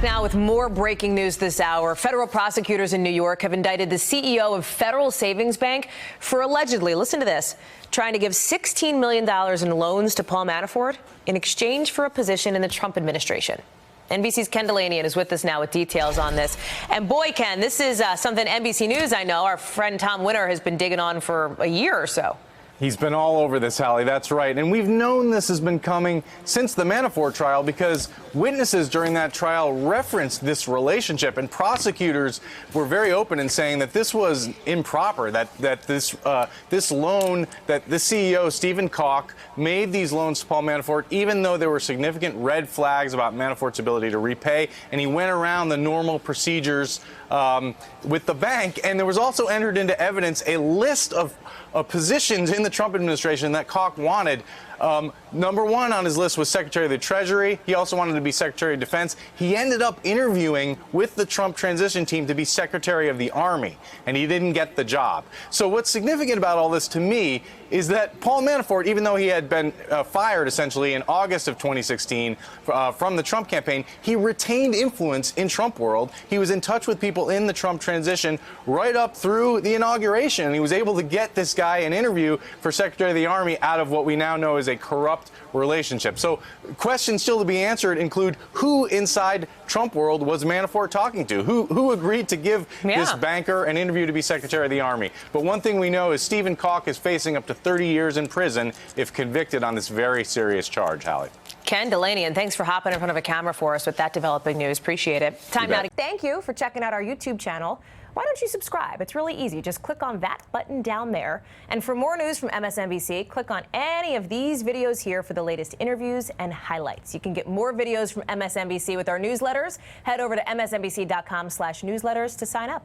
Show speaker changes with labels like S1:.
S1: Back now with more breaking news this hour. Federal prosecutors in New York have indicted the CEO of Federal Savings Bank for allegedly, listen to this, trying to give $16 million in loans to Paul Manafort in exchange for a position in the Trump administration. NBC's Ken Dilanian is with us now with details on this. And boy, Ken, this is something NBC News, I know, our friend Tom Winter has been digging on for a year or so.
S2: He's been all over this, Hallie. That's right. And we've known this has been coming since the Manafort trial because witnesses during that trial referenced this relationship, and prosecutors were very open in saying that this was improper, that this loan, that the CEO, Stephen Koch, made these loans to Paul Manafort, even though there were significant red flags about Manafort's ability to repay, and he went around the normal procedures with the bank. And there was also entered into evidence a list of positions in the Trump administration that Koch wanted. Number one on his list was Secretary of the Treasury. He also wanted to be Secretary of Defense. He ended up interviewing with the Trump transition team to be Secretary of the Army, and he didn't get the job. So what's significant about all this to me is that Paul Manafort, even though he had been fired essentially in August of 2016 from the Trump campaign, he retained influence in Trump world. He was in touch with people in the Trump transition right up through the inauguration, and he was able to get this guy an interview for Secretary of the Army out of what we now know is a corrupt relationship. So questions still to be answered include who inside Trump world was Manafort talking to? Who agreed to give this banker an interview to be Secretary of the Army? But one thing we know is Stephen Koch is facing up to 30 years in prison if convicted on this very serious charge, Hallie.
S1: Ken Dilanian, thanks for hopping in front of a camera for us with that developing news. Appreciate it. Time now to thank you for checking out our YouTube channel. Why don't you subscribe? It's really easy. Just click on that button down there. And for more news from MSNBC, click on any of these videos here for the latest interviews and highlights. You can get more videos from MSNBC with our newsletters. Head over to msnbc.com/newsletters to sign up.